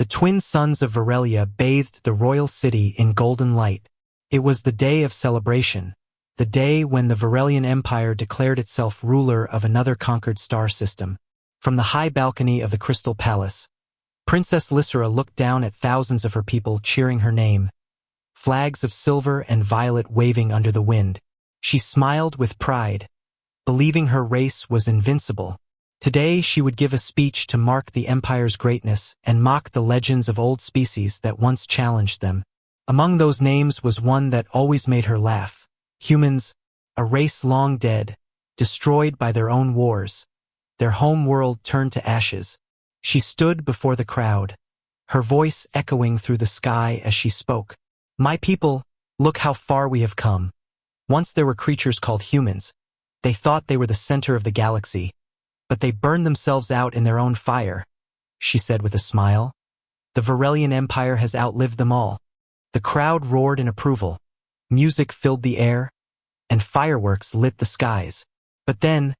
The twin suns of Varelia bathed the royal city in golden light. It was the day of celebration, the day when the Varelian Empire declared itself ruler of another conquered star system. From the high balcony of the Crystal Palace, Princess Lysera looked down at thousands of her people cheering her name, flags of silver and violet waving under the wind. She smiled with pride, believing her race was invincible. Today she would give a speech to mark the Empire's greatness and mock the legends of old species that once challenged them. Among those names was one that always made her laugh. Humans, a race long dead, destroyed by their own wars. Their home world turned to ashes. She stood before the crowd, her voice echoing through the sky as she spoke. My people, look how far we have come. Once there were creatures called humans. They thought they were the center of the galaxy, but they burned themselves out in their own fire, she said with a smile. The Varelian Empire has outlived them all. The crowd roared in approval. Music filled the air, and fireworks lit the skies. But then,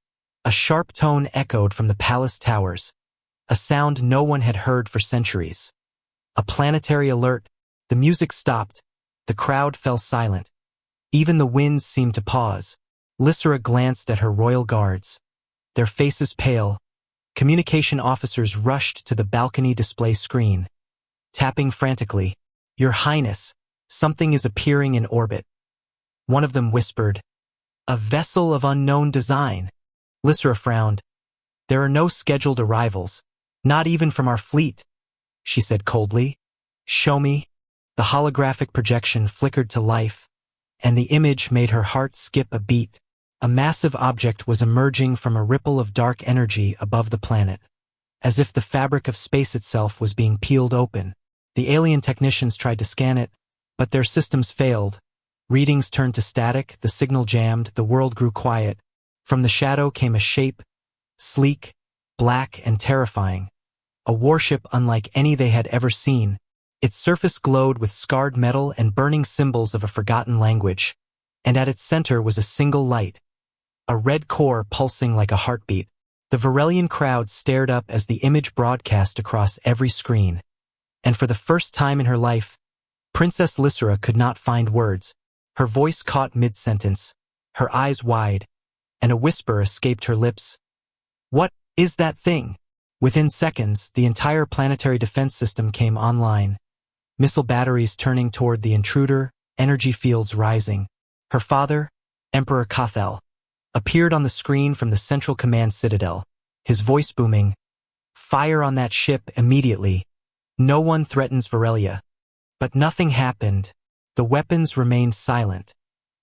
a sharp tone echoed from the palace towers, a sound no one had heard for centuries. A planetary alert. The music stopped. The crowd fell silent. Even the winds seemed to pause. Lysera glanced at her royal guards, their faces pale. Communication officers rushed to the balcony display screen, tapping frantically. Your Highness, something is appearing in orbit. One of them whispered, a vessel of unknown design. Lysera frowned. There are no scheduled arrivals, not even from our fleet, she said coldly. Show me. The holographic projection flickered to life, and the image made her heart skip a beat. A massive object was emerging from a ripple of dark energy above the planet, as if the fabric of space itself was being peeled open. The alien technicians tried to scan it, but their systems failed. Readings turned to static, the signal jammed, the world grew quiet. From the shadow came a shape, sleek, black, and terrifying. A warship unlike any they had ever seen. Its surface glowed with scarred metal and burning symbols of a forgotten language, and at its center was a single light, a red core pulsing like a heartbeat. The Varelian crowd stared up as the image broadcast across every screen, and for the first time in her life, Princess Lysera could not find words. Her voice caught mid-sentence, her eyes wide, and a whisper escaped her lips. What is that thing? Within seconds, the entire planetary defense system came online. Missile batteries turning toward the intruder, energy fields rising. Her father, Emperor Cathal, appeared on the screen from the Central Command Citadel, his voice booming, fire on that ship immediately. No one threatens Varelia. But nothing happened. The weapons remained silent,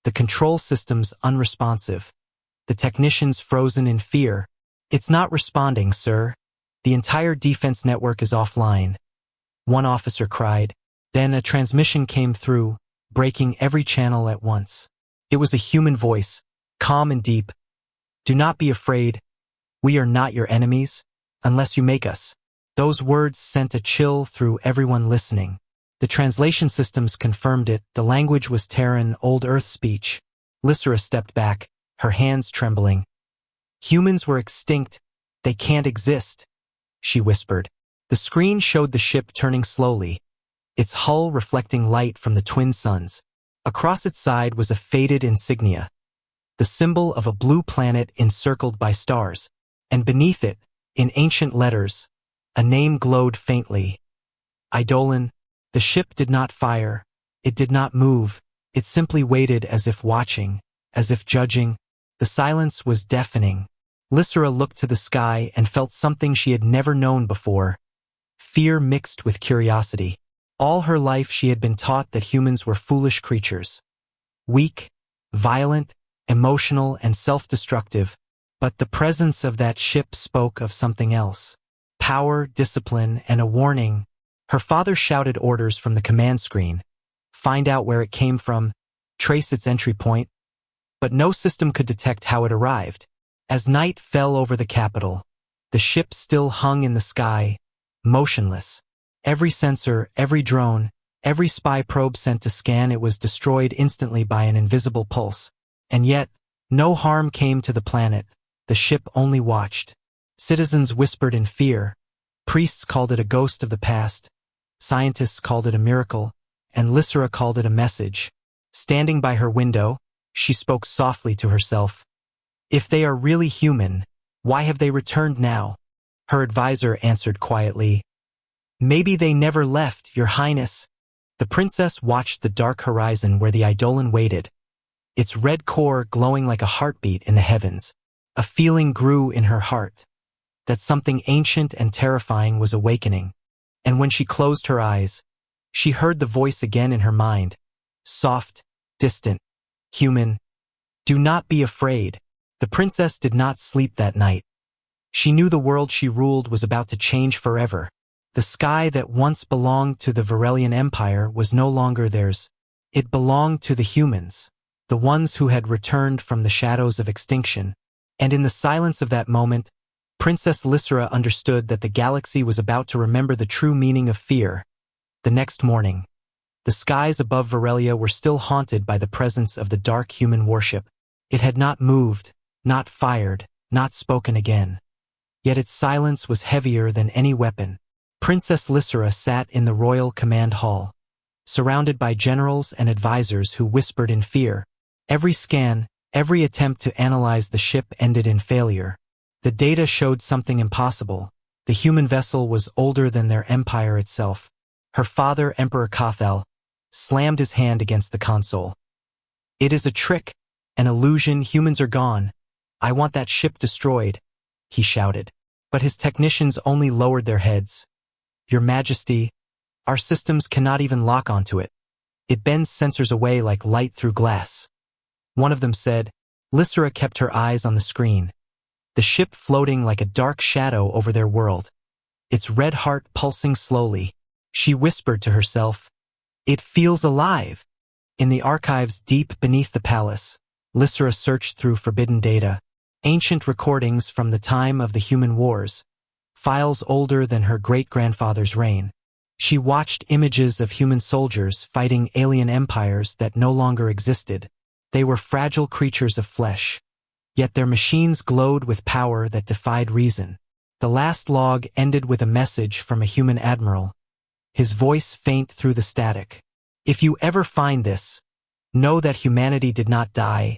the control systems unresponsive, the technicians frozen in fear. It's not responding, sir. The entire defense network is offline, one officer cried. Then a transmission came through, breaking every channel at once. It was a human voice, calm and deep. Do not be afraid. We are not your enemies, unless you make us. Those words sent a chill through everyone listening. The translation systems confirmed it. The language was Terran, Old Earth speech. Lysera stepped back, her hands trembling. Humans were extinct. They can't exist, she whispered. The screen showed the ship turning slowly, its hull reflecting light from the twin suns. Across its side was a faded insignia, the symbol of a blue planet encircled by stars. And beneath it, in ancient letters, a name glowed faintly. Eidolon. The ship did not fire. It did not move. It simply waited as if watching, as if judging. The silence was deafening. Lysera looked to the sky and felt something she had never known before. Fear mixed with curiosity. All her life she had been taught that humans were foolish creatures. Weak, violent, emotional, and self-destructive. But the presence of that ship spoke of something else. Power, discipline, and a warning. Her father shouted orders from the command screen. Find out where it came from, trace its entry point. But no system could detect how it arrived. As night fell over the capital, the ship still hung in the sky, motionless. Every sensor, every drone, every spy probe sent to scan it was destroyed instantly by an invisible pulse. And yet, no harm came to the planet. The ship only watched. Citizens whispered in fear. Priests called it a ghost of the past. Scientists called it a miracle, and Lysera called it a message. Standing by her window, she spoke softly to herself. If they are really human, why have they returned now? Her advisor answered quietly. Maybe they never left, Your Highness. The princess watched the dark horizon where the Eidolon waited, its red core glowing like a heartbeat in the heavens. A feeling grew in her heart, that something ancient and terrifying was awakening. And when she closed her eyes, she heard the voice again in her mind, soft, distant, human. Do not be afraid. The princess did not sleep that night. She knew the world she ruled was about to change forever. The sky that once belonged to the Varelian Empire was no longer theirs. It belonged to the humans, the ones who had returned from the shadows of extinction. And in the silence of that moment, Princess Lysera understood that the galaxy was about to remember the true meaning of fear. The next morning, the skies above Varelia were still haunted by the presence of the dark human warship. It had not moved, not fired, not spoken again. Yet its silence was heavier than any weapon. Princess Lysera sat in the royal command hall, surrounded by generals and advisors who whispered in fear. Every scan, every attempt to analyze the ship ended in failure. The data showed something impossible. The human vessel was older than their empire itself. Her father, Emperor Kothal, slammed his hand against the console. It is a trick, an illusion. Humans are gone. I want that ship destroyed, he shouted. But his technicians only lowered their heads. Your Majesty, our systems cannot even lock onto it. It bends sensors away like light through glass. One of them said. Lysera kept her eyes on the screen, the ship floating like a dark shadow over their world, its red heart pulsing slowly. She whispered to herself, it feels alive. In the archives deep beneath the palace, Lysera searched through forbidden data, ancient recordings from the time of the human wars, files older than her great-grandfather's reign. She watched images of human soldiers fighting alien empires that no longer existed. They were fragile creatures of flesh, yet their machines glowed with power that defied reason. The last log ended with a message from a human admiral, his voice faint through the static. If you ever find this, know that humanity did not die.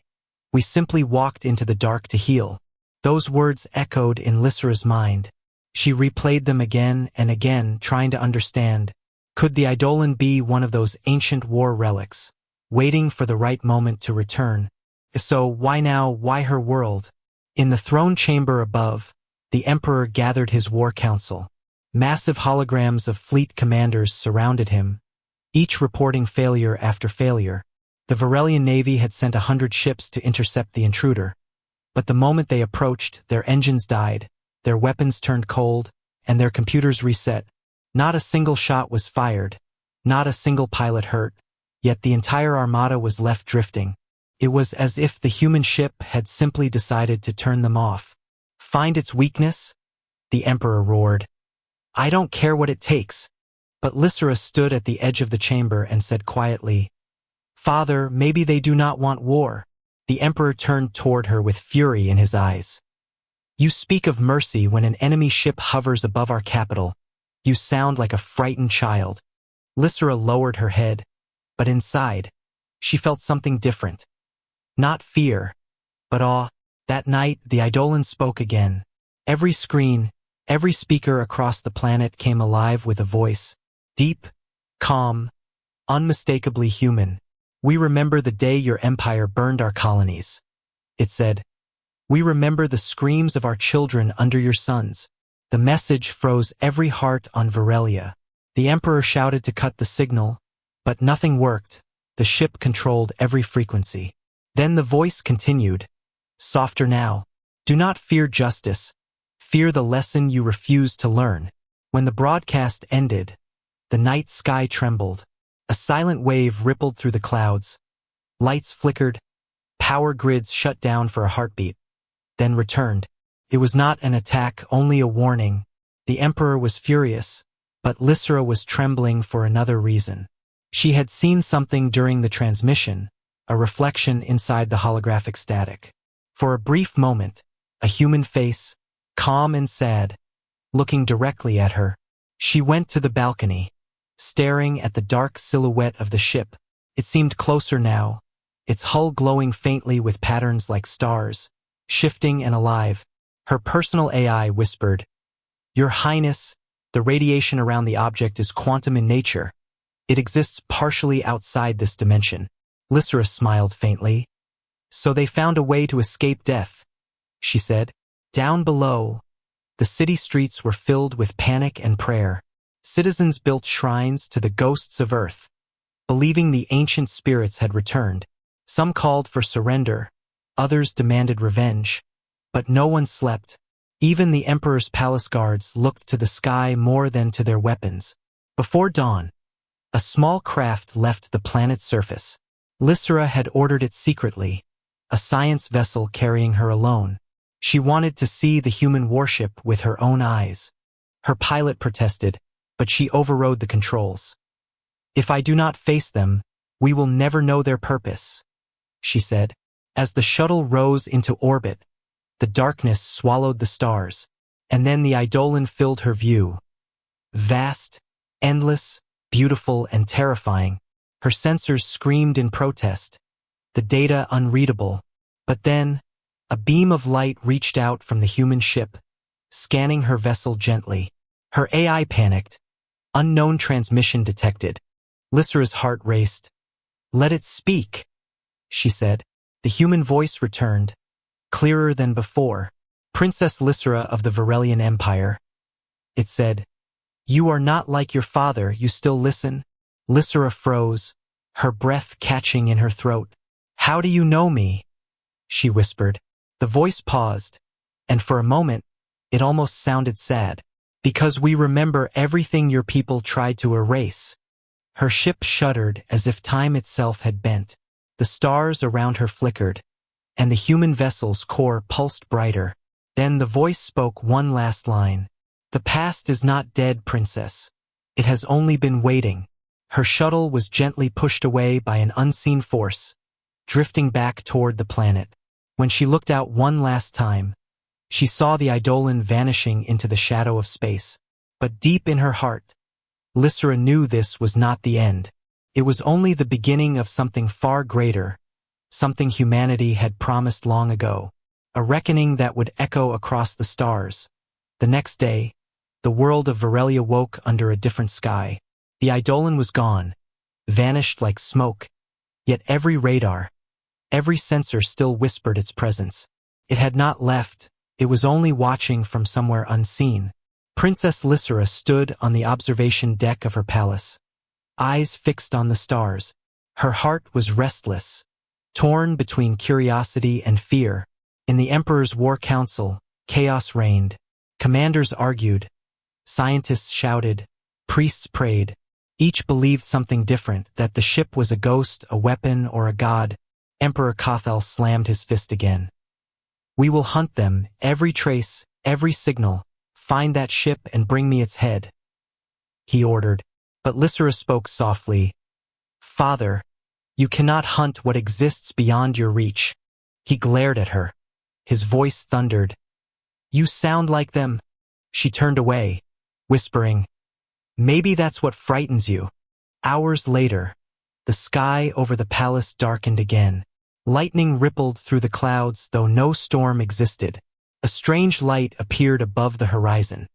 We simply walked into the dark to heal. Those words echoed in Lysera's mind. She replayed them again and again, trying to understand. Could the Eidolon be one of those ancient war relics, waiting for the right moment to return? If so, why now? Why her world? In the throne chamber above, the Emperor gathered his war council. Massive holograms of fleet commanders surrounded him, each reporting failure after failure. The Varelian Navy had sent 100 ships to intercept the intruder. But the moment they approached, their engines died, their weapons turned cold, and their computers reset. Not a single shot was fired, not a single pilot hurt, yet the entire armada was left drifting. It was as if the human ship had simply decided to turn them off. Find its weakness? The Emperor roared. I don't care what it takes. But Lysera stood at the edge of the chamber and said quietly, Father, maybe they do not want war. The Emperor turned toward her with fury in his eyes. You speak of mercy when an enemy ship hovers above our capital. You sound like a frightened child. Lysera lowered her head, but inside, she felt something different. Not fear, but awe. That night, the Eidolon spoke again. Every screen, every speaker across the planet came alive with a voice. Deep, calm, unmistakably human. We remember the day your empire burned our colonies. It said, we remember the screams of our children under your suns. The message froze every heart on Varelia. The Emperor shouted to cut the signal, but nothing worked. The ship controlled every frequency. Then the voice continued, softer now. Do not fear justice. Fear the lesson you refuse to learn. When the broadcast ended, the night sky trembled. A silent wave rippled through the clouds. Lights flickered. Power grids shut down for a heartbeat, then returned. It was not an attack, only a warning. The Emperor was furious, but Lysera was trembling for another reason. She had seen something during the transmission, a reflection inside the holographic static. For a brief moment, a human face, calm and sad, looking directly at her. She went to the balcony, staring at the dark silhouette of the ship. It seemed closer now, its hull glowing faintly with patterns like stars, shifting and alive. Her personal AI whispered, "Your Highness, the radiation around the object is quantum in nature. It exists partially outside this dimension." Lysra smiled faintly. "So they found a way to escape death," she said. Down below, the city streets were filled with panic and prayer. Citizens built shrines to the ghosts of Earth, believing the ancient spirits had returned. Some called for surrender, others demanded revenge. But no one slept. Even the Emperor's palace guards looked to the sky more than to their weapons. Before dawn, a small craft left the planet's surface. Lysra had ordered it secretly, a science vessel carrying her alone. She wanted to see the human warship with her own eyes. Her pilot protested, but she overrode the controls. "If I do not face them, we will never know their purpose," she said. As the shuttle rose into orbit, the darkness swallowed the stars, and then the Eidolon filled her view. Vast, endless, beautiful, and terrifying. Her sensors screamed in protest, the data unreadable. But then, a beam of light reached out from the human ship, scanning her vessel gently. Her AI panicked. Unknown transmission detected. Lysra's heart raced. "Let it speak," she said. The human voice returned, clearer than before. "Princess Lysra of the Varelian Empire," it said. "You are not like your father, you still listen?" Lysra froze, her breath catching in her throat. "How do you know me?" she whispered. The voice paused, and for a moment, it almost sounded sad. "Because we remember everything your people tried to erase." Her ship shuddered as if time itself had bent. The stars around her flickered, and the human vessel's core pulsed brighter. Then the voice spoke one last line. "The past is not dead, princess. It has only been waiting." Her shuttle was gently pushed away by an unseen force, drifting back toward the planet. When she looked out one last time, she saw the Eidolon vanishing into the shadow of space. But deep in her heart, Lysra knew this was not the end. It was only the beginning of something far greater, something humanity had promised long ago, a reckoning that would echo across the stars. The next day, the world of Varelia woke under a different sky. The Eidolon was gone, vanished like smoke, yet every radar, every sensor still whispered its presence. It had not left, it was only watching from somewhere unseen. Princess Lysra stood on the observation deck of her palace, eyes fixed on the stars. Her heart was restless, torn between curiosity and fear. In the Emperor's War Council, chaos reigned. Commanders argued, scientists shouted, priests prayed. Each believed something different, that the ship was a ghost, a weapon, or a god. Emperor Kothal slammed his fist again. "We will hunt them, every trace, every signal. Find that ship and bring me its head," he ordered. But Lysra spoke softly. "Father, you cannot hunt what exists beyond your reach." He glared at her. His voice thundered. "You sound like them." She turned away, whispering, "Maybe that's what frightens you." Hours later, the sky over the palace darkened again. Lightning rippled through the clouds, though no storm existed. A strange light appeared above the horizon.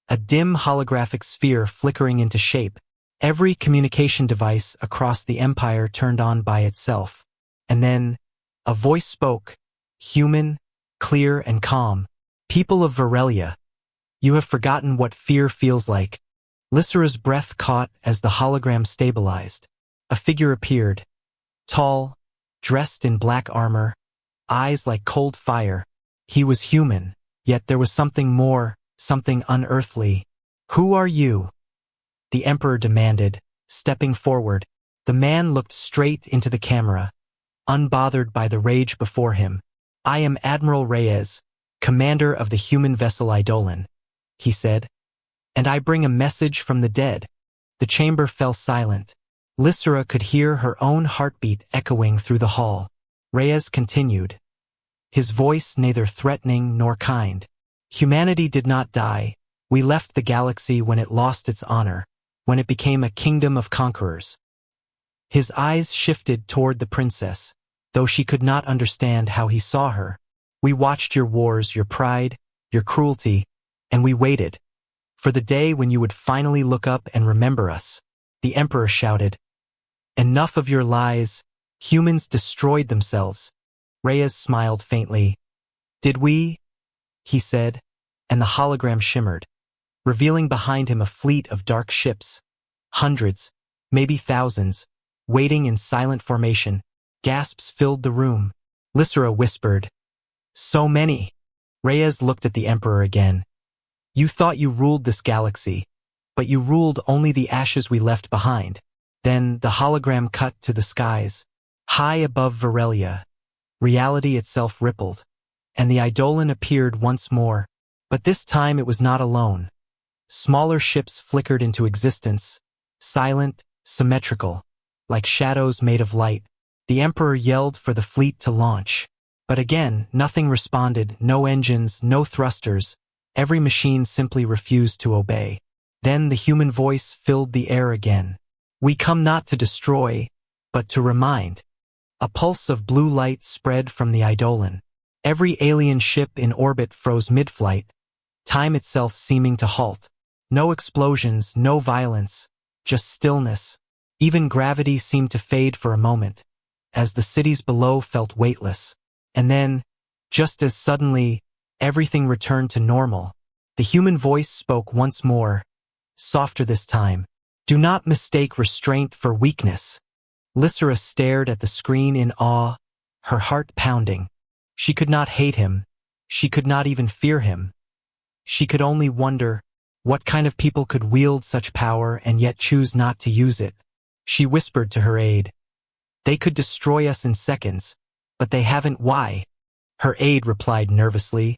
A dim holographic sphere flickering into shape. Every communication device across the empire turned on by itself. And then, a voice spoke, human, clear, and calm. "People of Varelia, you have forgotten what fear feels like." Lysra's breath caught as the hologram stabilized. A figure appeared, tall, dressed in black armor, eyes like cold fire. He was human, yet there was something more, something unearthly. "Who are you?" the Emperor demanded, stepping forward. The man looked straight into the camera, unbothered by the rage before him. "I am Admiral Reyes, commander of the human vessel Eidolon," he said. "And I bring a message from the dead." The chamber fell silent. Lysra could hear her own heartbeat echoing through the hall. Reyes continued, his voice neither threatening nor kind. "Humanity did not die. We left the galaxy when it lost its honor, when it became a kingdom of conquerors. His eyes shifted toward the princess, though she could not understand how he saw her. We watched your wars, your pride, your cruelty, and we waited for the day when you would finally look up and remember us. The emperor shouted. Enough of your lies. Humans destroyed themselves. Reyes smiled faintly. Did we? He said, and the hologram shimmered, revealing behind him a fleet of dark ships. Hundreds, maybe thousands, waiting in silent formation. Gasps filled the room. Lysera whispered, So many. Reyes looked at the emperor again. You thought you ruled this galaxy, but you ruled only the ashes we left behind. Then the hologram cut to the skies. High above Varelia, reality itself rippled, and the Eidolon appeared once more, but this time it was not alone. Smaller ships flickered into existence, silent, symmetrical, like shadows made of light. The emperor yelled for the fleet to launch. But again, nothing responded, no engines, no thrusters. Every machine simply refused to obey. Then the human voice filled the air again. We come not to destroy, but to remind. A pulse of blue light spread from the Eidolon. Every alien ship in orbit froze mid-flight, time itself seeming to halt. No explosions, no violence, just stillness. Even gravity seemed to fade for a moment, as the cities below felt weightless. And then, just as suddenly, everything returned to normal. The human voice spoke once more, softer this time. Do not mistake restraint for weakness. Lysera stared at the screen in awe, her heart pounding. She could not hate him. She could not even fear him. She could only wonder, what kind of people could wield such power and yet choose not to use it? She whispered to her aide. They could destroy us in seconds, but they haven't. Why? Her aide replied nervously.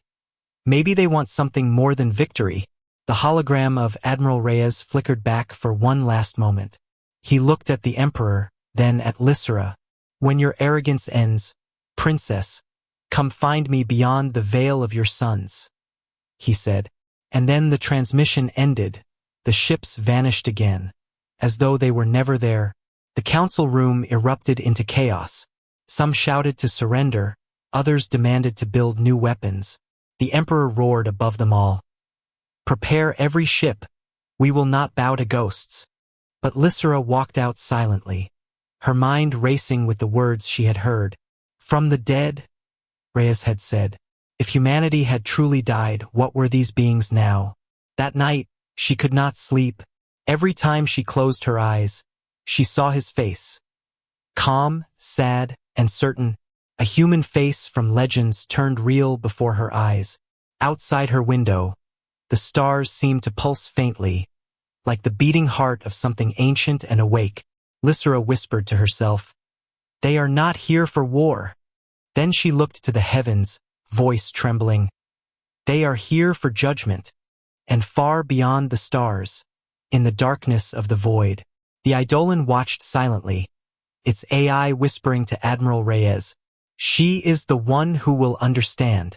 Maybe they want something more than victory. The hologram of Admiral Reyes flickered back for one last moment. He looked at the emperor, then at Lysera. When your arrogance ends, princess, come find me beyond the veil of your sons, he said. And then the transmission ended. The ships vanished again, as though they were never there. The council room erupted into chaos. Some shouted to surrender, others demanded to build new weapons. The emperor roared above them all. Prepare every ship. We will not bow to ghosts. But Lysera walked out silently, her mind racing with the words she had heard. From the dead, Reyes had said. If humanity had truly died, what were these beings now? That night, she could not sleep. Every time she closed her eyes, she saw his face. Calm, sad, and certain, a human face from legends turned real before her eyes. Outside her window, the stars seemed to pulse faintly, like the beating heart of something ancient and awake. Lysera whispered to herself, They are not here for war. Then she looked to the heavens, voice trembling. They are here for judgment. And far beyond the stars, in the darkness of the void, the Eidolon watched silently, its AI whispering to Admiral Reyes, She is the one who will understand.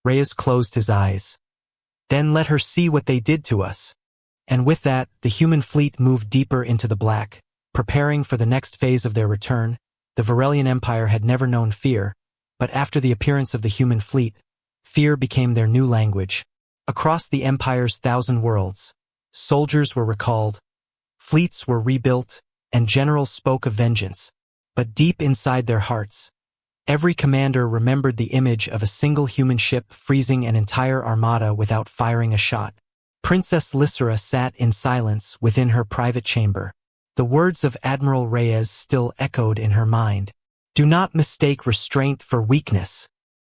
Reyes closed his eyes. Then let her see what they did to us. And with that, the human fleet moved deeper into the black, preparing for the next phase of their return. The Varelian Empire had never known fear, but after the appearance of the human fleet, fear became their new language. Across the Empire's 1,000 worlds, soldiers were recalled, fleets were rebuilt, and generals spoke of vengeance. But deep inside their hearts, every commander remembered the image of a single human ship freezing an entire armada without firing a shot. Princess Lysera sat in silence within her private chamber. The words of Admiral Reyes still echoed in her mind. Do not mistake restraint for weakness.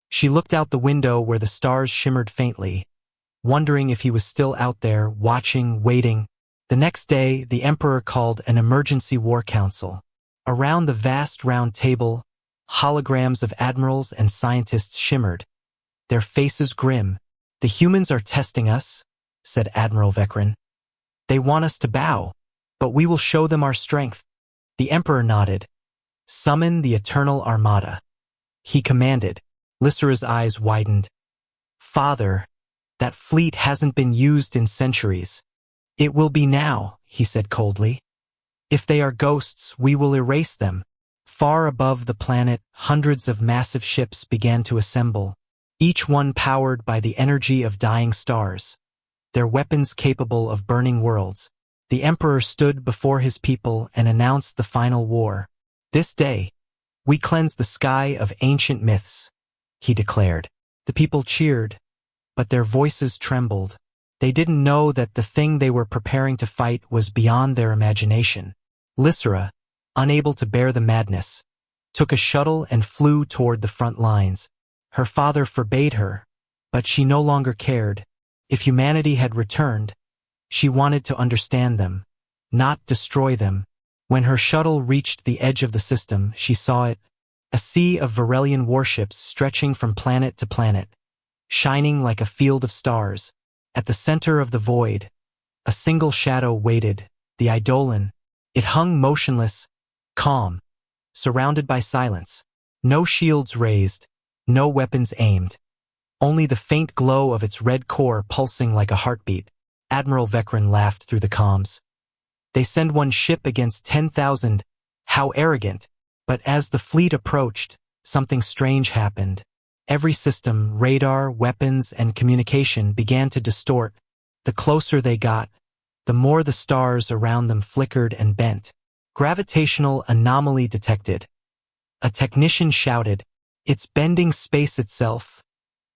She looked out the window where the stars shimmered faintly, wondering if he was still out there, watching, waiting. The next day, the Emperor called an emergency war council. Around the vast round table, holograms of admirals and scientists shimmered, their faces grim. The humans are testing us, said Admiral Vekran. They want us to bow, but we will show them our strength. The Emperor nodded. Summon the Eternal Armada. He commanded. Lysera's eyes widened. Father, that fleet hasn't been used in centuries. It will be now, he said coldly. If they are ghosts, we will erase them. Far above the planet, hundreds of massive ships began to assemble, each one powered by the energy of dying stars, their weapons capable of burning worlds. The Emperor stood before his people and announced the final war. This day, we cleanse the sky of ancient myths, he declared. The people cheered, but their voices trembled. They didn't know that the thing they were preparing to fight was beyond their imagination. Lysra, unable to bear the madness, took a shuttle and flew toward the front lines. Her father forbade her, but she no longer cared. If humanity had returned, she wanted to understand them, not destroy them. When her shuttle reached the edge of the system, she saw it, a sea of Varelian warships stretching from planet to planet, shining like a field of stars. At the center of the void, a single shadow waited, the Eidolon. It hung motionless, calm, surrounded by silence. No shields raised, no weapons aimed, only the faint glow of its red core pulsing like a heartbeat. Admiral Vekran laughed through the comms. They send one ship against 10,000. How arrogant. But as the fleet approached, something strange happened. Every system, radar, weapons, and communication began to distort. The closer they got, the more the stars around them flickered and bent. Gravitational anomaly detected. A technician shouted, "It's bending space itself."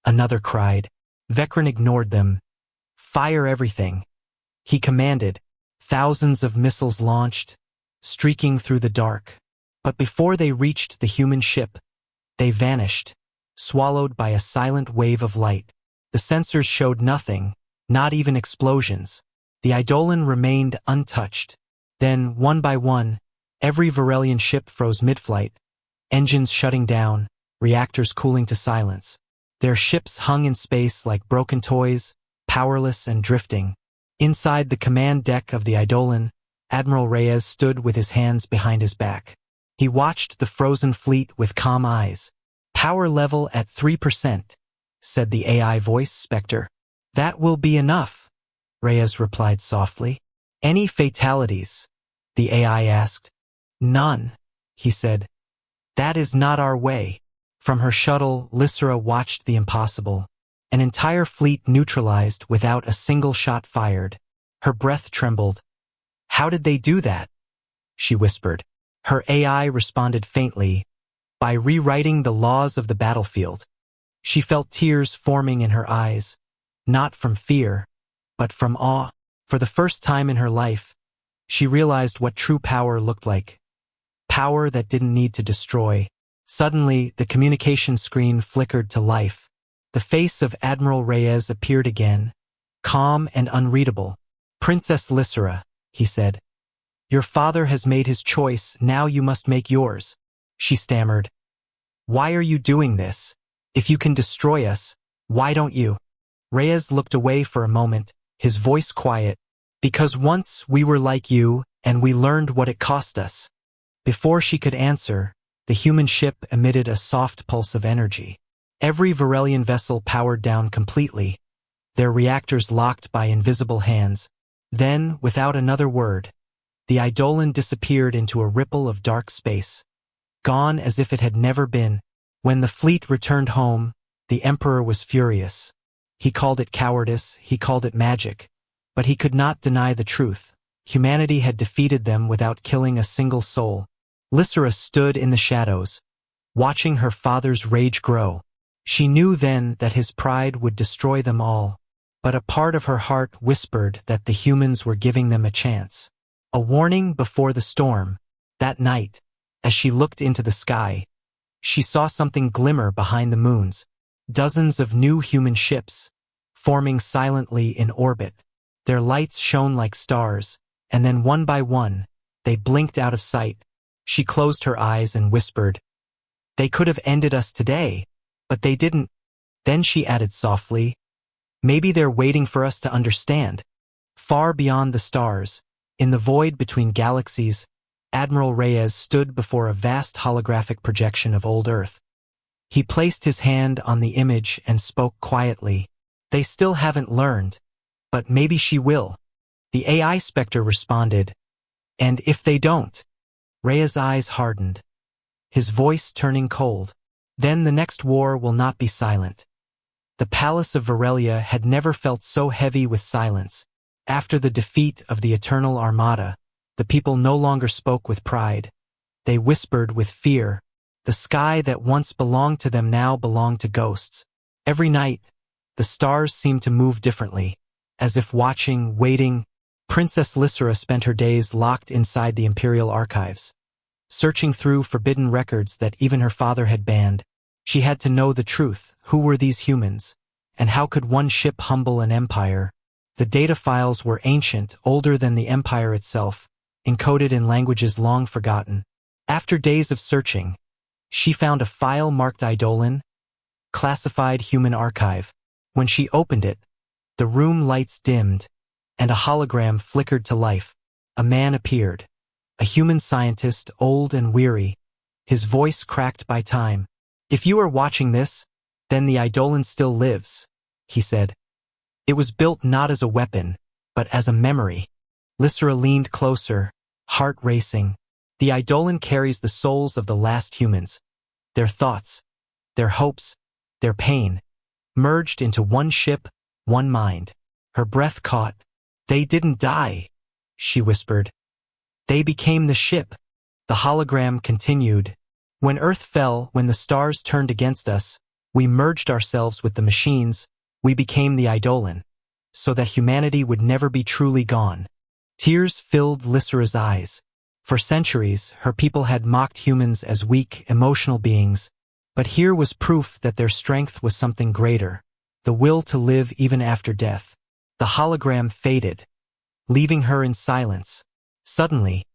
Another cried. Vekran ignored them. "Fire everything," he commanded. Thousands of missiles launched, streaking through the dark. But before they reached the human ship, they vanished, swallowed by a silent wave of light. The sensors showed nothing, not even explosions. The Eidolon remained untouched. Then, one by one, every Varelian ship froze mid-flight, engines shutting down, reactors cooling to silence. Their ships hung in space like broken toys, powerless and drifting. Inside the command deck of the Eidolon, Admiral Reyes stood with his hands behind his back. He watched the frozen fleet with calm eyes. "Power level at 3%, said the AI voice Spectre. "That will be enough," Reyes replied softly. "Any fatalities?" the AI asked. "None," he said. "That is not our way." From her shuttle, Lysra watched the impossible. An entire fleet neutralized without a single shot fired. Her breath trembled. "How did they do that?" she whispered. Her AI responded faintly, by rewriting the laws of the battlefield. She felt tears forming in her eyes, not from fear, but from awe. For the first time in her life, she realized what true power looked like. Power that didn't need to destroy. Suddenly, the communication screen flickered to life. The face of Admiral Reyes appeared again, calm and unreadable. "Princess Lysra," he said. "Your father has made his choice, now you must make yours." She stammered. "Why are you doing this? If you can destroy us, why don't you?" Reyes looked away for a moment, his voice quiet. "Because once we were like you, and we learned what it cost us." Before she could answer, the human ship emitted a soft pulse of energy. Every Varelian vessel powered down completely, their reactors locked by invisible hands. Then, without another word, the Eidolon disappeared into a ripple of dark space, gone as if it had never been. When the fleet returned home, the Emperor was furious. He called it cowardice, he called it magic, but he could not deny the truth. Humanity had defeated them without killing a single soul. Lysra stood in the shadows, watching her father's rage grow. She knew then that his pride would destroy them all, but a part of her heart whispered that the humans were giving them a chance. A warning before the storm. That night, as she looked into the sky, she saw something glimmer behind the moons. Dozens of new human ships, forming silently in orbit. Their lights shone like stars, and then one by one, they blinked out of sight. She closed her eyes and whispered, "They could have ended us today, but they didn't." Then she added softly, "Maybe they're waiting for us to understand." Far beyond the stars, in the void between galaxies, Admiral Reyes stood before a vast holographic projection of old Earth. He placed his hand on the image and spoke quietly. "They still haven't learned, but maybe she will." The AI specter responded, "And if they don't?" Rhea's eyes hardened, his voice turning cold. "Then the next war will not be silent." The palace of Varelia had never felt so heavy with silence. After the defeat of the Eternal Armada, the people no longer spoke with pride. They whispered with fear. The sky that once belonged to them now belonged to ghosts. Every night, the stars seemed to move differently, as if watching, waiting. Princess Lysera spent her days locked inside the Imperial archives, searching through forbidden records that even her father had banned. She had to know the truth. Who were these humans? And how could one ship humble an empire? The data files were ancient, older than the empire itself, encoded in languages long forgotten. After days of searching, she found a file marked Eidolon, classified human archive. When she opened it, the room lights dimmed, and a hologram flickered to life. A man appeared, a human scientist, old and weary, his voice cracked by time. "If you are watching this, then the Eidolon still lives," he said. "It was built not as a weapon, but as a memory." Lysera leaned closer, heart racing. The Eidolon carries the souls of the last humans, their thoughts, their hopes, their pain, merged into one ship, one mind. Her breath caught. "They didn't die," she whispered. "They became the ship." The hologram continued. "When Earth fell, when the stars turned against us, we merged ourselves with the machines, we became the Eidolon, so that humanity would never be truly gone." Tears filled Lysera's eyes. For centuries, her people had mocked humans as weak, emotional beings, but here was proof that their strength was something greater, the will to live even after death. The hologram faded, leaving her in silence. Suddenly,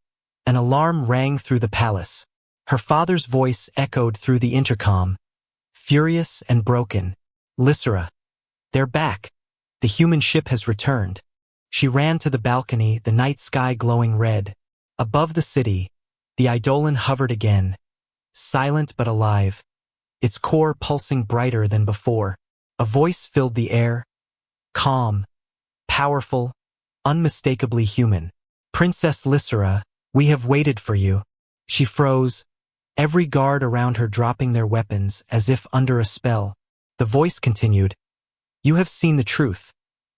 an alarm rang through the palace. Her father's voice echoed through the intercom, furious and broken. "Lysera, they're back. The human ship has returned." She ran to the balcony, the night sky glowing red. Above the city, the Eidolon hovered again, silent but alive, its core pulsing brighter than before. A voice filled the air, calm, powerful, unmistakably human. "Princess Lysera, we have waited for you." She froze, every guard around her dropping their weapons as if under a spell. The voice continued, "You have seen the truth.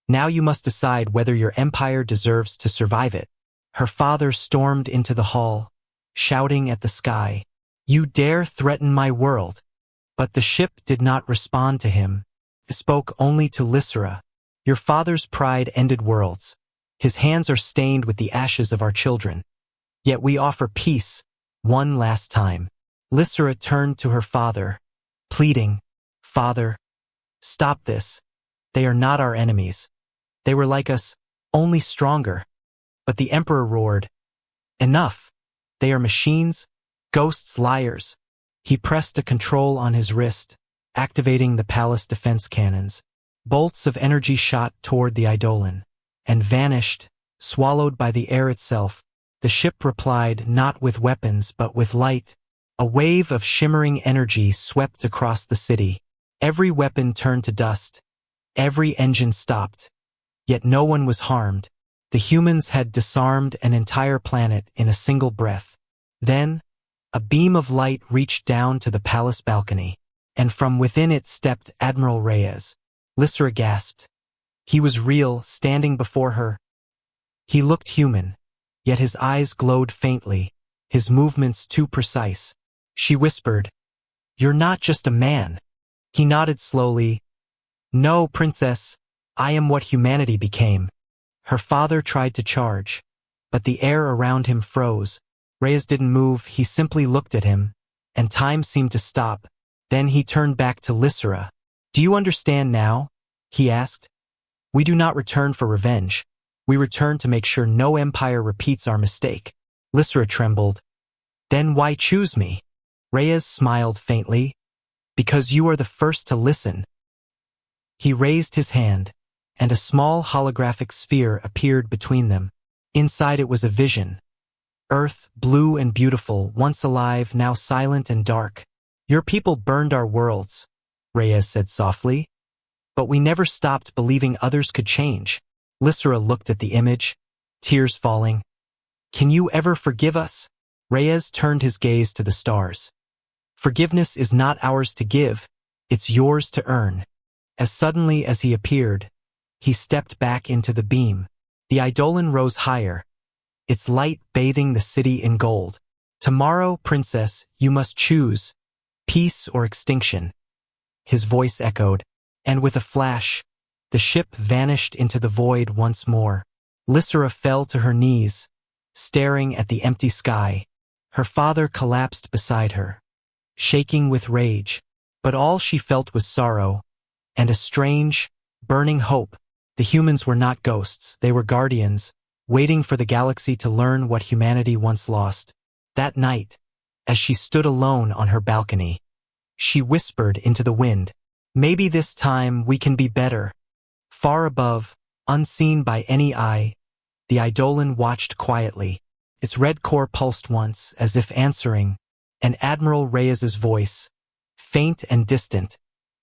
Now you must decide whether your empire deserves to survive it." Her father stormed into the hall, shouting at the sky, "You dare threaten my world!" But the ship did not respond to him. It spoke only to Lysera. "Your father's pride ended worlds. His hands are stained with the ashes of our children. Yet we offer peace, one last time." Lysera turned to her father, pleading, "Father, stop this. They are not our enemies. They were like us, only stronger." But the emperor roared, "Enough! They are machines, ghosts, liars." He pressed a control on his wrist, activating the palace defense cannons. Bolts of energy shot toward the Eidolon, and vanished, swallowed by the air itself. The ship replied not with weapons but with light. A wave of shimmering energy swept across the city. Every weapon turned to dust. Every engine stopped. Yet no one was harmed. The humans had disarmed an entire planet in a single breath. Then, a beam of light reached down to the palace balcony, and from within it stepped Admiral Reyes. Lysera gasped. He was real, standing before her. He looked human, yet his eyes glowed faintly, his movements too precise. She whispered, "You're not just a man." He nodded slowly. "No, Princess, I am what humanity became." Her father tried to charge, but the air around him froze. Reyes didn't move, he simply looked at him, and time seemed to stop. Then he turned back to Lysera. "Do you understand now?" he asked. "We do not return for revenge. We return to make sure no empire repeats our mistake." Lysera trembled. "Then why choose me?" Reyes smiled faintly. "Because you are the first to listen." He raised his hand, and a small holographic sphere appeared between them. Inside it was a vision. Earth, blue and beautiful, once alive, now silent and dark. "Your people burned our worlds," Reyes said softly. "But we never stopped believing others could change." Lysera looked at the image. tears falling. "Can you ever forgive us?" Reyes turned his gaze to the stars. "Forgiveness is not ours to give, it's yours to earn." As suddenly as he appeared, he stepped back into the beam. The eidolon rose higher, its light bathing the city in gold. "Tomorrow, princess, you must choose, peace or extinction." His voice echoed, and with a flash, the ship vanished into the void once more. Lysera fell to her knees, staring at the empty sky. Her father collapsed beside her, shaking with rage, but all she felt was sorrow, and a strange, burning hope. The humans were not ghosts, they were guardians, waiting for the galaxy to learn what humanity once lost. That night, as she stood alone on her balcony, she whispered into the wind, "Maybe this time we can be better." Far above, unseen by any eye, the eidolon watched quietly. Its red core pulsed once, as if answering, and Admiral Reyes's voice, faint and distant,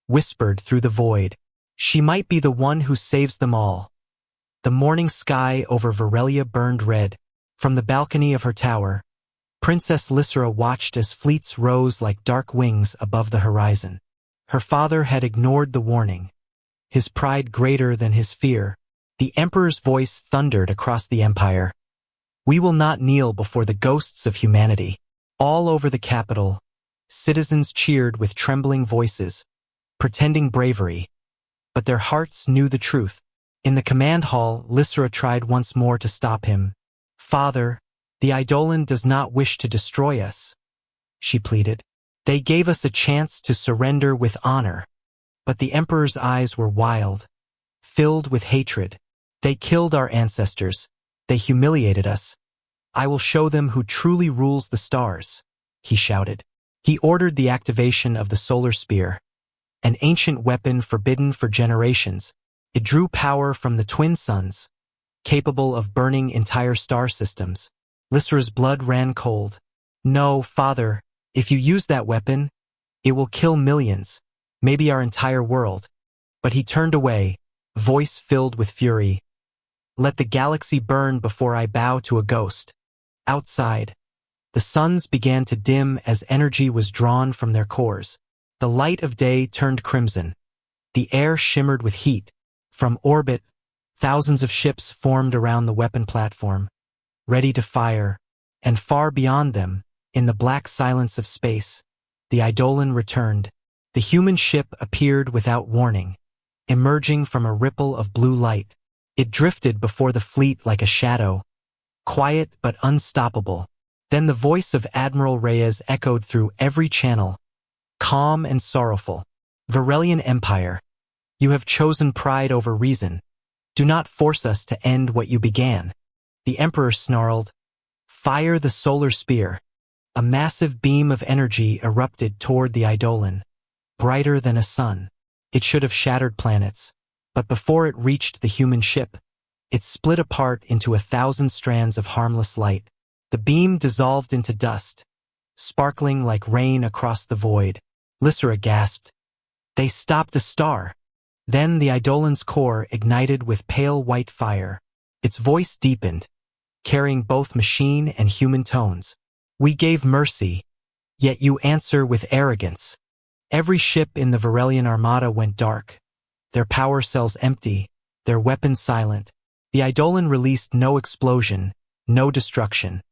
whispered through the void, "She might be the one who saves them all." The morning sky over Varelia burned red. From the balcony of her tower, Princess Lysera watched as fleets rose like dark wings above the horizon. Her father had ignored the warning, his pride greater than his fear. The Emperor's voice thundered across the empire. "We will not kneel before the ghosts of humanity." All over the capital, citizens cheered with trembling voices, pretending bravery, but their hearts knew the truth. In the command hall, Lysera tried once more to stop him. "Father, the eidolon does not wish to destroy us," she pleaded. "They gave us a chance to surrender with honor." But the Emperor's eyes were wild, filled with hatred. "They killed our ancestors. They humiliated us. I will show them who truly rules the stars," he shouted. He ordered the activation of the solar spear, an ancient weapon forbidden for generations. It drew power from the twin suns, capable of burning entire star systems. Lysera's blood ran cold. "No, father, if you use that weapon, it will kill millions, maybe our entire world." But he turned away, voice filled with fury. "Let the galaxy burn before I bow to a ghost." Outside, the suns began to dim as energy was drawn from their cores. The light of day turned crimson. The air shimmered with heat. From orbit, thousands of ships formed around the weapon platform, ready to fire, and far beyond them, in the black silence of space, the eidolon returned. The human ship appeared without warning, emerging from a ripple of blue light. It drifted before the fleet like a shadow, quiet but unstoppable. Then the voice of Admiral Reyes echoed through every channel, calm and sorrowful. "Varelian Empire, you have chosen pride over reason. Do not force us to end what you began." The Emperor snarled, "Fire the solar spear." A massive beam of energy erupted toward the eidolon, brighter than a sun. It should have shattered planets, but before it reached the human ship, it split apart into 1,000 strands of harmless light. The beam dissolved into dust, sparkling like rain across the void. Lysera gasped. "They stopped a star." Then the eidolon's core ignited with pale white fire. Its voice deepened, carrying both machine and human tones. "We gave mercy, yet you answer with arrogance." Every ship in the Varelian armada went dark, their power cells empty, their weapons silent. The eidolon released no explosion, no destruction.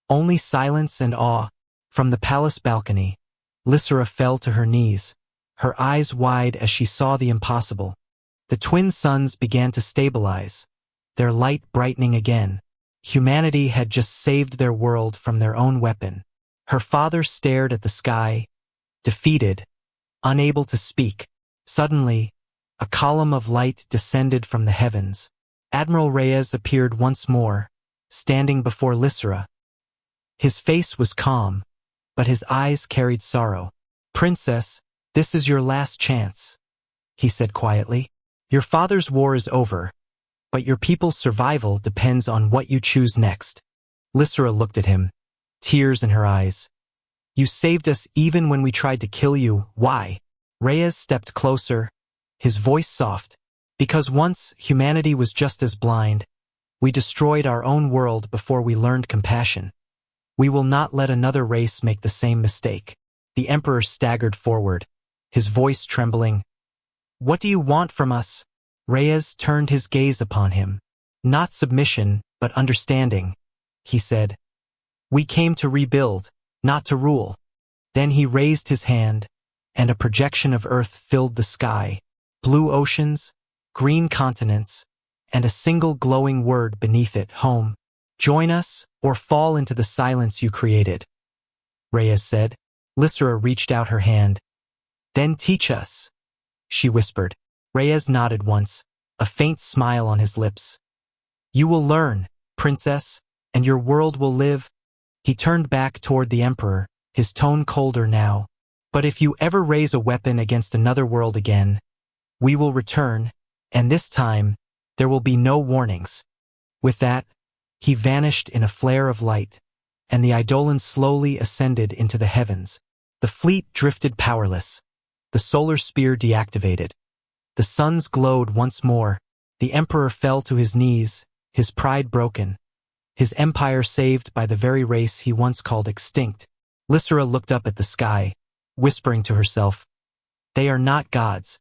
Only silence and awe. From the palace balcony, Lysera fell to her knees, her eyes wide as she saw the impossible. The twin suns began to stabilize, their light brightening again. Humanity had just saved their world from their own weapon. Her father stared at the sky, defeated, unable to speak. Suddenly, a column of light descended from the heavens. Admiral Reyes appeared once more, standing before Lysera. His face was calm, but his eyes carried sorrow. "Princess, this is your last chance," he said quietly. "Your father's war is over, but your people's survival depends on what you choose next." Lysera looked at him, tears in her eyes. "You saved us even when we tried to kill you. Why?" Reyes stepped closer, his voice soft. "Because once humanity was just as blind. We destroyed our own world before we learned compassion. We will not let another race make the same mistake." The Emperor staggered forward, his voice trembling. "What do you want from us?" Reyes turned his gaze upon him. "Not submission, but understanding," he said. "We came to rebuild, not to rule." Then he raised his hand, and a projection of Earth filled the sky, blue oceans, green continents, and a single glowing word beneath it, home. "Join us, or fall into the silence you created," Reyes said. Lysra reached out her hand. "Then teach us," she whispered. Reyes nodded once, a faint smile on his lips. "You will learn, princess, and your world will live." He turned back toward the Emperor, his tone colder now. "But if you ever raise a weapon against another world again, we will return, and this time, there will be no warnings." With that, he vanished in a flare of light, and the Eidolon slowly ascended into the heavens. The fleet drifted powerless, the solar spear deactivated. The suns glowed once more. The Emperor fell to his knees, his pride broken, his empire saved by the very race he once called extinct. Lysra looked up at the sky, whispering to herself, "They are not gods.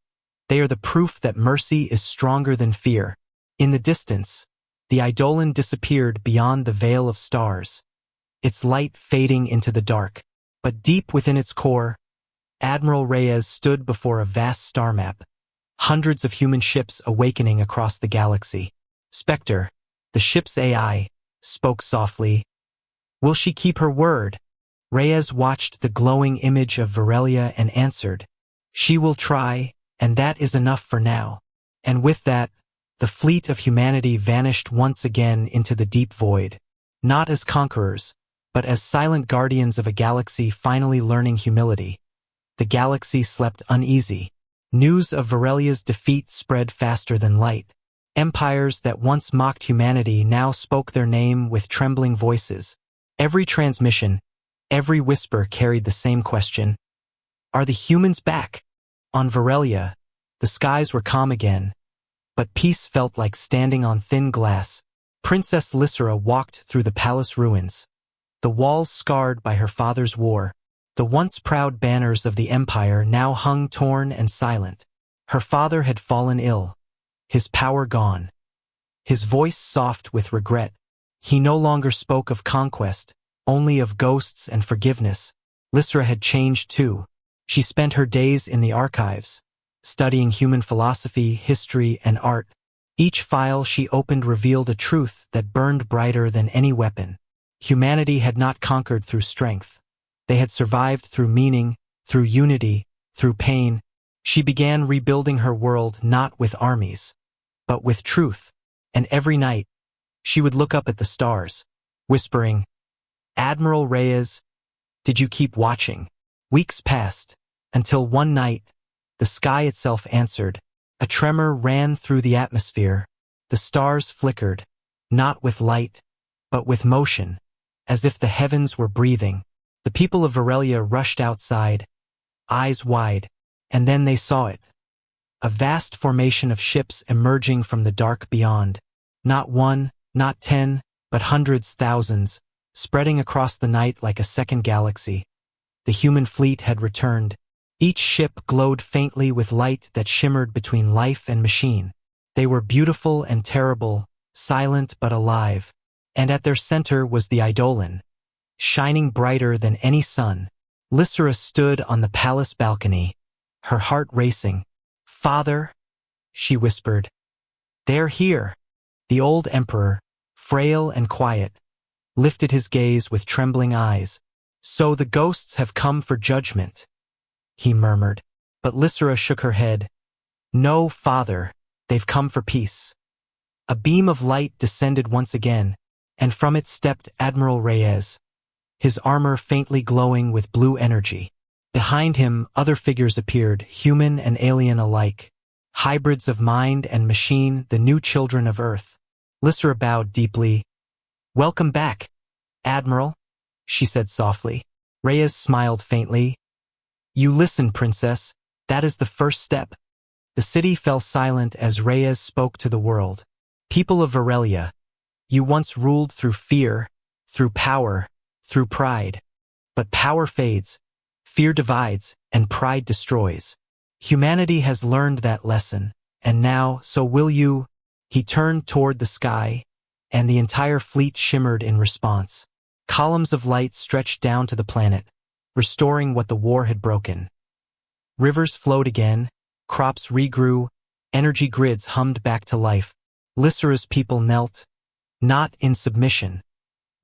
They are the proof that mercy is stronger than fear." In the distance, the Eidolon disappeared beyond the veil of stars, its light fading into the dark. But deep within its core, Admiral Reyes stood before a vast star map, hundreds of human ships awakening across the galaxy. Spectre, the ship's AI, spoke softly. "Will she keep her word?" Reyes watched the glowing image of Varelia and answered, "She will try, and that is enough for now." And with that, the fleet of humanity vanished once again into the deep void, not as conquerors, but as silent guardians of a galaxy finally learning humility. The galaxy slept uneasy. News of Varelia's defeat spread faster than light. Empires that once mocked humanity now spoke their name with trembling voices. Every transmission, every whisper carried the same question: "Are the humans back?" On Varelia, the skies were calm again, but peace felt like standing on thin glass. Princess Lysra walked through the palace ruins, the walls scarred by her father's war. The once proud banners of the empire now hung torn and silent. Her father had fallen ill, his power gone, his voice soft with regret. He no longer spoke of conquest, only of ghosts and forgiveness. Lysra had changed too. She spent her days in the archives, studying human philosophy, history, and art. Each file she opened revealed a truth that burned brighter than any weapon. Humanity had not conquered through strength. They had survived through meaning, through unity, through pain. She began rebuilding her world not with armies, but with truth. And every night, she would look up at the stars, whispering, "Admiral Reyes, did you keep watching?" Weeks passed, until one night, the sky itself answered. A tremor ran through the atmosphere. The stars flickered, not with light, but with motion, as if the heavens were breathing. The people of Varelia rushed outside, eyes wide, and then they saw it. A vast formation of ships emerging from the dark beyond. Not one, not 10, but hundreds, thousands, spreading across the night like a second galaxy. The human fleet had returned. Each ship glowed faintly with light that shimmered between life and machine. They were beautiful and terrible, silent but alive. And at their center was the Eidolon, shining brighter than any sun. Lysra stood on the palace balcony, her heart racing. "Father," she whispered. "They're here." The old emperor, frail and quiet, lifted his gaze with trembling eyes. "So the ghosts have come for judgment," he murmured. But Lysra shook her head. "No, father, they've come for peace." A beam of light descended once again, and from it stepped Admiral Reyes, his armor faintly glowing with blue energy. Behind him, other figures appeared, human and alien alike, hybrids of mind and machine, the new children of Earth. Lysra bowed deeply. "Welcome back, Admiral," she said softly. Reyes smiled faintly. "You listen, princess. That is the first step." The city fell silent as Reyes spoke to the world. "People of Varelia, You once ruled through fear, through power, through pride. But power fades, fear divides, and pride destroys. Humanity has learned that lesson, and now, so will you. He turned toward the sky, and the entire fleet shimmered in response. Columns of light stretched down to the planet, restoring what the war had broken. Rivers flowed again, crops regrew, energy grids hummed back to life. Lysera's people knelt, not in submission,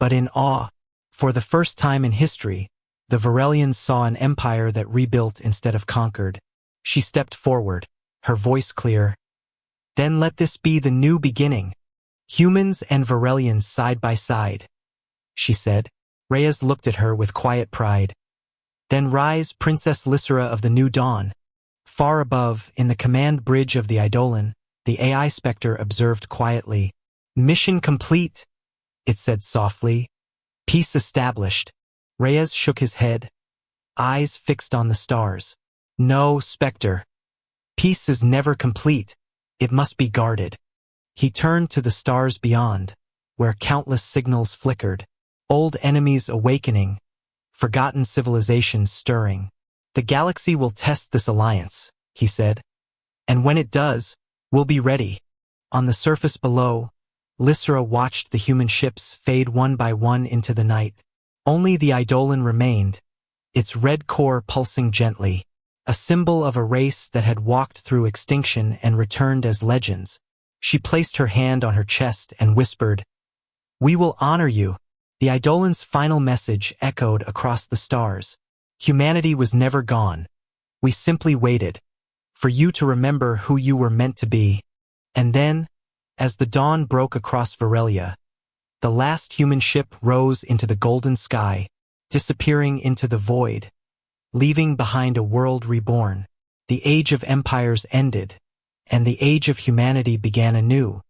but in awe. For the first time in history, the Varelians saw an empire that rebuilt instead of conquered. She stepped forward, her voice clear. Then let this be the new beginning. Humans and Varelians side by side, she said. Reyes looked at her with quiet pride. Then rise, Princess Lysera of the New Dawn. Far above, in the command bridge of the Eidolon, the AI Spectre observed quietly. Mission complete, it said softly. Peace established. Reyes shook his head, eyes fixed on the stars. No, Spectre. Peace is never complete. It must be guarded. He turned to the stars beyond, where countless signals flickered. Old enemies awakening, forgotten civilizations stirring. The galaxy will test this alliance, he said. And when it does, we'll be ready. On the surface below, Lysera watched the human ships fade one by one into the night. Only the Eidolon remained, its red core pulsing gently, a symbol of a race that had walked through extinction and returned as legends. She placed her hand on her chest and whispered, "We will honor you." The Eidolon's final message echoed across the stars. Humanity was never gone. We simply waited for you to remember who you were meant to be. And then, as the dawn broke across Varelia, the last human ship rose into the golden sky, disappearing into the void, leaving behind a world reborn. The age of empires ended, and the age of humanity began anew.